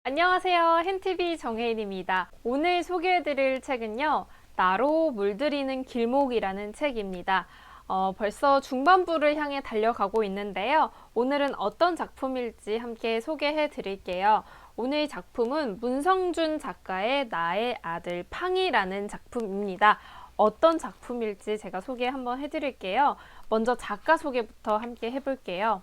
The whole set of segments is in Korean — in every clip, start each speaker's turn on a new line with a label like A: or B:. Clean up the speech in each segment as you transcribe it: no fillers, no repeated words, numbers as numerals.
A: 안녕하세요. 헨티비 정혜인입니다. 오늘 소개해드릴 책은요, 나로 물들이는 길목이라는 책입니다. 벌써 중반부를 향해 달려가고 있는데요. 오늘은 어떤 작품일지 함께 소개해 드릴게요. 오늘 작품은 문성준 작가의 나의 아들 팡이라는 작품입니다. 어떤 작품일지 제가 소개 한번 해드릴게요. 먼저 작가 소개부터 함께 해볼게요.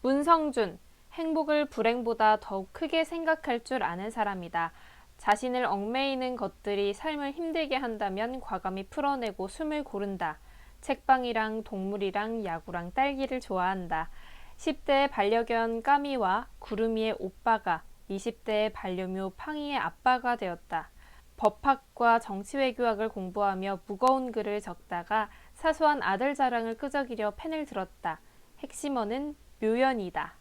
A: 문성준, 행복을 불행보다 더욱 크게 생각할 줄 아는 사람이다. 자신을 얽매이는 것들이 삶을 힘들게 한다면 과감히 풀어내고 숨을 고른다. 책방이랑 동물이랑 야구랑 딸기를 좋아한다. 10대의 반려견 까미와 구름이의 오빠가 20대의 반려묘 팡이의 아빠가 되었다. 법학과 정치외교학을 공부하며 무거운 글을 적다가 사소한 아들 자랑을 끄적이려 펜을 들었다. 핵심어는 묘연이다.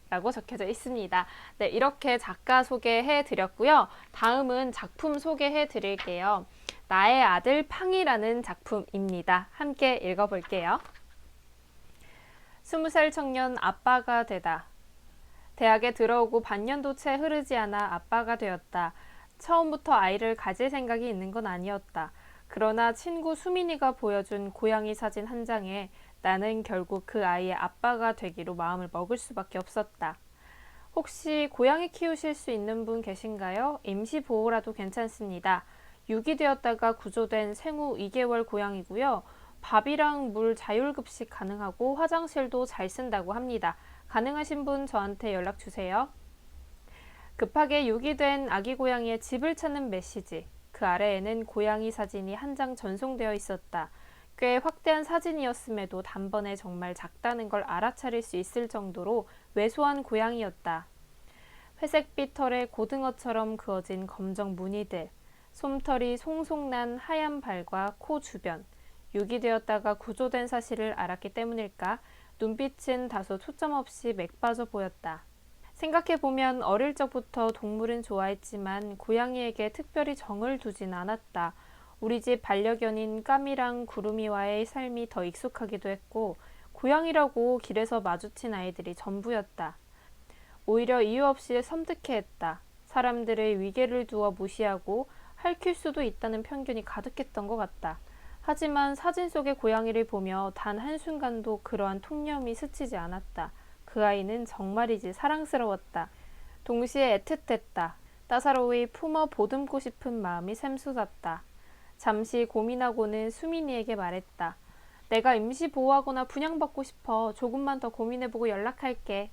A: 라고 적혀져 있습니다. 네, 이렇게 작가 소개해 드렸고요. 다음은 작품 소개해 드릴게요. 나의 아들 팡이라는 작품입니다. 함께 읽어볼게요. 20살 청년 아빠가 되다. 대학에 들어오고 반년도 채 흐르지 않아 아빠가 되었다. 처음부터 아이를 가질 생각이 있는 건 아니었다. 그러나 친구 수민이가 보여준 고양이 사진 한 장에 나는 결국 그 아이의 아빠가 되기로 마음을 먹을 수밖에 없었다. 혹시 고양이 키우실 수 있는 분 계신가요? 임시보호라도 괜찮습니다. 유기되었다가 구조된 생후 2개월 고양이고요. 밥이랑 물 자율급식 가능하고 화장실도 잘 쓴다고 합니다. 가능하신 분 저한테 연락 주세요. 급하게 유기된 아기 고양이의 집을 찾는 메시지. 그 아래에는 고양이 사진이 한 장 전송되어 있었다. 꽤 확대한 사진이었음에도 단번에 정말 작다는 걸 알아차릴 수 있을 정도로 왜소한 고양이였다. 회색빛 털에 고등어처럼 그어진 검정 무늬들, 솜털이 송송난 하얀 발과 코 주변, 유기되었다가 구조된 사실을 알았기 때문일까 눈빛은 다소 초점 없이 맥빠져 보였다. 생각해보면 어릴 적부터 동물은 좋아했지만 고양이에게 특별히 정을 두진 않았다. 우리 집 반려견인 까미랑 구름이와의 삶이 더 익숙하기도 했고 고양이라고 길에서 마주친 아이들이 전부였다. 오히려 이유 없이 섬뜩해했다. 사람들의 위계를 두어 무시하고 핥힐 수도 있다는 편견이 가득했던 것 같다. 하지만 사진 속의 고양이를 보며 단 한순간도 그러한 통념이 스치지 않았다. 그 아이는 정말이지 사랑스러웠다. 동시에 애틋했다. 따사로이 품어 보듬고 싶은 마음이 샘솟았다. 잠시 고민하고는 수민이에게 말했다. 내가 임시 보호하거나 분양받고 싶어. 조금만 더 고민해보고 연락할게.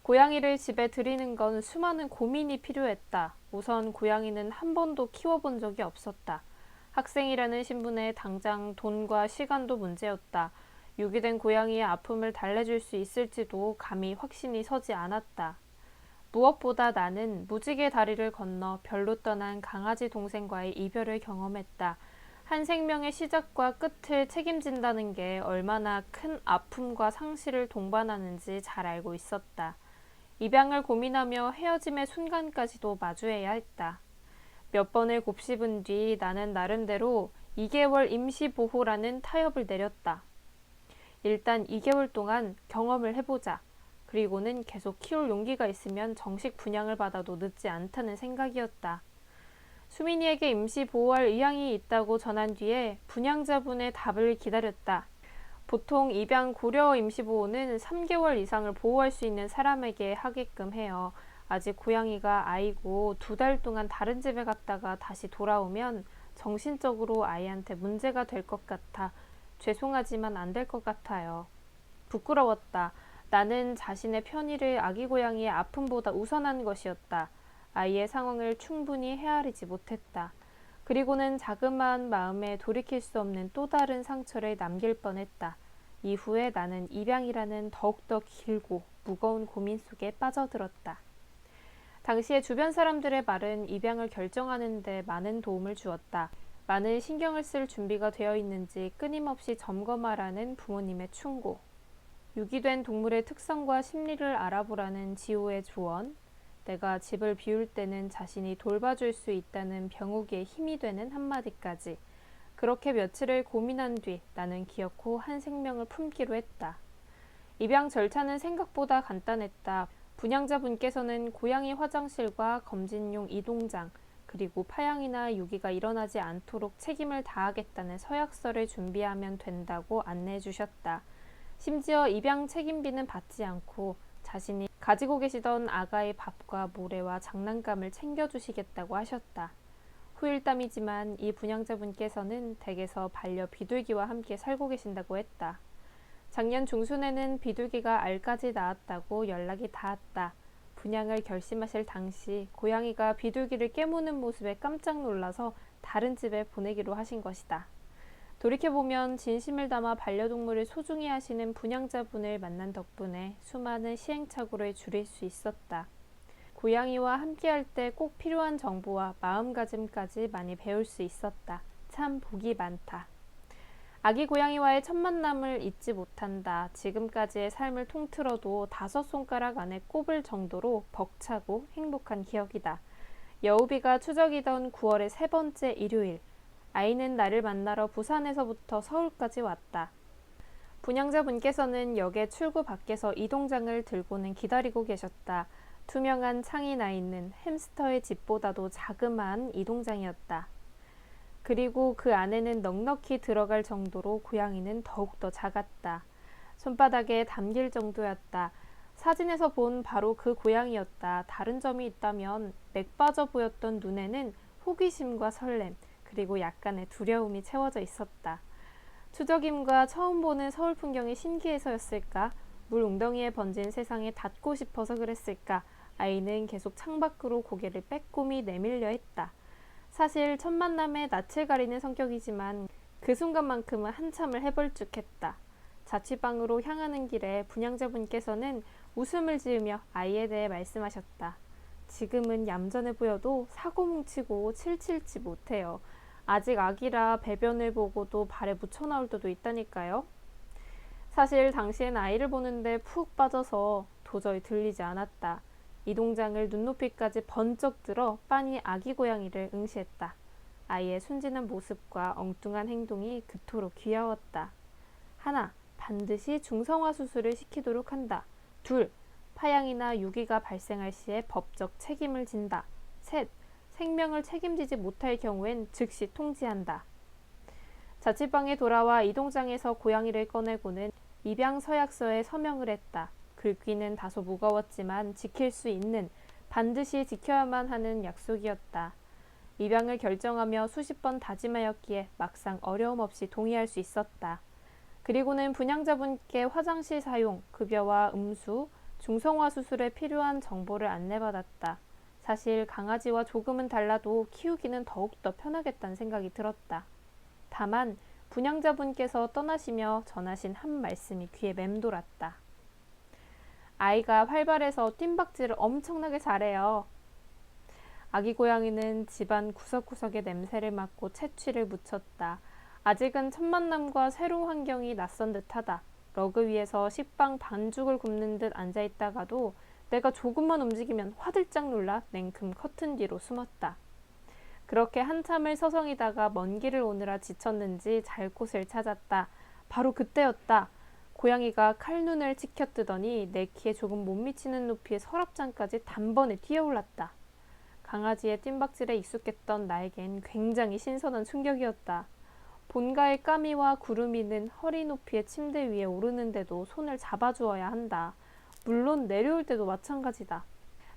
A: 고양이를 집에 들이는 건 수많은 고민이 필요했다. 우선 고양이는 한 번도 키워본 적이 없었다. 학생이라는 신분에 당장 돈과 시간도 문제였다. 유기된 고양이의 아픔을 달래줄 수 있을지도 감히 확신이 서지 않았다. 무엇보다 나는 무지개 다리를 건너 별로 떠난 강아지 동생과의 이별을 경험했다. 한 생명의 시작과 끝을 책임진다는 게 얼마나 큰 아픔과 상실을 동반하는지 잘 알고 있었다. 입양을 고민하며 헤어짐의 순간까지도 마주해야 했다. 몇 번을 곱씹은 뒤 나는 나름대로 2개월 임시보호라는 타협을 내렸다. 일단 2개월 동안 경험을 해보자. 그리고는 계속 키울 용기가 있으면 정식 분양을 받아도 늦지 않다는 생각이었다. 수민이에게 임시 보호할 의향이 있다고 전한 뒤에 분양자분의 답을 기다렸다. 보통 입양 고려 임시보호는 3개월 이상을 보호할 수 있는 사람에게 하게끔 해요. 아직 고양이가 아이고 2달 동안 다른 집에 갔다가 다시 돌아오면 정신적으로 아이한테 문제가 될 것 같아 죄송하지만 안 될 것 같아요. 부끄러웠다. 나는 자신의 편의를 아기 고양이의 아픔보다 우선한 것이었다. 아이의 상황을 충분히 헤아리지 못했다. 그리고는 자그마한 마음에 돌이킬 수 없는 또 다른 상처를 남길 뻔했다. 이후에 나는 입양이라는 더욱더 길고 무거운 고민 속에 빠져들었다. 당시에 주변 사람들의 말은 입양을 결정하는 데 많은 도움을 주었다. 많은 신경을 쓸 준비가 되어 있는지 끊임없이 점검하라는 부모님의 충고. 유기된 동물의 특성과 심리를 알아보라는 지호의 조언, 내가 집을 비울 때는 자신이 돌봐줄 수 있다는 병욱의 힘이 되는 한마디까지. 그렇게 며칠을 고민한 뒤 나는 기어코 한 생명을 품기로 했다. 입양 절차는 생각보다 간단했다. 분양자분께서는 고양이 화장실과 검진용 이동장, 그리고 파양이나 유기가 일어나지 않도록 책임을 다하겠다는 서약서를 준비하면 된다고 안내해 주셨다. 심지어 입양 책임비는 받지 않고 자신이 가지고 계시던 아가의 밥과 모래와 장난감을 챙겨주시겠다고 하셨다. 후일담이지만 이 분양자분께서는 댁에서 반려 비둘기와 함께 살고 계신다고 했다. 작년 중순에는 비둘기가 알까지 낳았다고 연락이 닿았다. 분양을 결심하실 당시 고양이가 비둘기를 깨무는 모습에 깜짝 놀라서 다른 집에 보내기로 하신 것이다. 돌이켜보면 진심을 담아 반려동물을 소중히 하시는 분양자분을 만난 덕분에 수많은 시행착오를 줄일 수 있었다. 고양이와 함께할 때 꼭 필요한 정보와 마음가짐까지 많이 배울 수 있었다. 참 복이 많다. 아기 고양이와의 첫 만남을 잊지 못한다. 지금까지의 삶을 통틀어도 5손가락 안에 꼽을 정도로 벅차고 행복한 기억이다. 여우비가 추적이던 9월의 세 번째 일요일, 아이는 나를 만나러 부산에서부터 서울까지 왔다. 분양자분께서는 역의 출구 밖에서 이동장을 들고는 기다리고 계셨다. 투명한 창이 나 있는 햄스터의 집보다도 자그마한 이동장이었다. 그리고 그 안에는 넉넉히 들어갈 정도로 고양이는 더욱더 작았다. 손바닥에 담길 정도였다. 사진에서 본 바로 그 고양이였다. 다른 점이 있다면 맥 빠져 보였던 눈에는 호기심과 설렘, 그리고 약간의 두려움이 채워져 있었다. 추적임과 처음 보는 서울 풍경이 신기해서였을까? 물 웅덩이에 번진 세상에 닿고 싶어서 그랬을까? 아이는 계속 창밖으로 고개를 빼꼼히 내밀려 했다. 사실 첫 만남에 낯을 가리는 성격이지만 그 순간만큼은 한참을 해벌쭉했다. 자취방으로 향하는 길에 분양자분께서는 웃음을 지으며 아이에 대해 말씀하셨다. 지금은 얌전해 보여도 사고 뭉치고 칠칠치 못해요. 아직 아기라 배변을 보고도 발에 묻혀 나올 때도 있다니까요. 사실 당시엔 아이를 보는데 푹 빠져서 도저히 들리지 않았다. 이동장을 눈높이까지 번쩍 들어 빤히 아기 고양이를 응시했다. 아이의 순진한 모습과 엉뚱한 행동이 그토록 귀여웠다. 하나, 반드시 중성화 수술을 시키도록 한다. 둘, 파양이나 유기가 발생할 시에 법적 책임을 진다. 셋, 생명을 책임지지 못할 경우엔 즉시 통지한다. 자취방에 돌아와 이동장에서 고양이를 꺼내고는 입양 서약서에 서명을 했다. 글귀는 다소 무거웠지만 지킬 수 있는, 반드시 지켜야만 하는 약속이었다. 입양을 결정하며 수십 번 다짐하였기에 막상 어려움 없이 동의할 수 있었다. 그리고는 분양자분께 화장실 사용, 급여와 음수, 중성화 수술에 필요한 정보를 안내받았다. 사실 강아지와 조금은 달라도 키우기는 더욱더 편하겠다는 생각이 들었다. 다만 분양자분께서 떠나시며 전하신 한 말씀이 귀에 맴돌았다. 아이가 활발해서 뜀박질을 엄청나게 잘해요. 아기 고양이는 집안 구석구석의 냄새를 맡고 채취를 묻혔다. 아직은 첫 만남과 새로운 환경이 낯선 듯하다. 러그 위에서 식빵 반죽을 굽는 듯 앉아있다가도 내가 조금만 움직이면 화들짝 놀라 냉큼 커튼 뒤로 숨었다. 그렇게 한참을 서성이다가 먼 길을 오느라 지쳤는지 잘 곳을 찾았다. 바로 그때였다. 고양이가 칼눈을 치켜뜨더니 내 키에 조금 못 미치는 높이의 서랍장까지 단번에 뛰어올랐다. 강아지의 뜀박질에 익숙했던 나에겐 굉장히 신선한 충격이었다. 본가의 까미와 구름이는 허리 높이의 침대 위에 오르는데도 손을 잡아주어야 한다. 물론 내려올 때도 마찬가지다.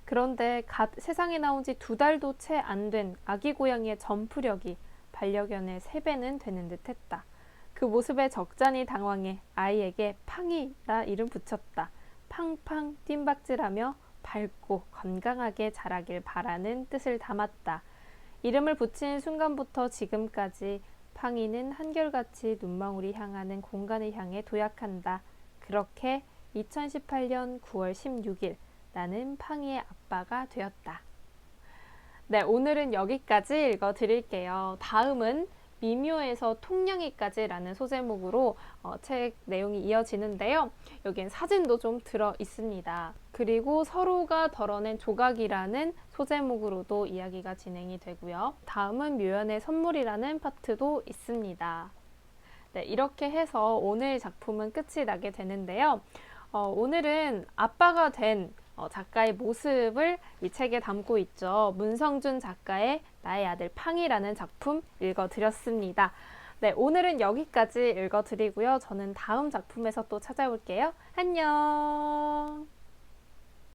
A: 그런데 갓 세상에 나온 지 2달도 채 안 된 아기 고양이의 점프력이 반려견의 3배는 되는 듯 했다. 그 모습에 적잖이 당황해 아이에게 팡이라 이름 붙였다. 팡팡 뜀박질하며 밝고 건강하게 자라길 바라는 뜻을 담았다. 이름을 붙인 순간부터 지금까지 팡이는 한결같이 눈망울이 향하는 공간을 향해 도약한다. 그렇게 2018년 9월 16일 나는 팡이의 아빠가 되었다. 네, 오늘은 여기까지 읽어드릴게요. 다음은 미묘에서 통냥이까지라는 소제목으로 책 내용이 이어지는데요. 여기엔 사진도 좀 들어 있습니다. 그리고 서로가 덜어낸 조각이라는 소제목으로도 이야기가 진행이 되고요. 다음은 묘연의 선물이라는 파트도 있습니다. 네, 이렇게 해서 오늘 작품은 끝이 나게 되는데요. 오늘은 아빠가 된 작가의 모습을 이 책에 담고 있죠. 문성준 작가의 나의 아들 팡이라는 작품 읽어드렸습니다. 네, 오늘은 여기까지 읽어드리고요. 저는 다음 작품에서 또 찾아올게요. 안녕!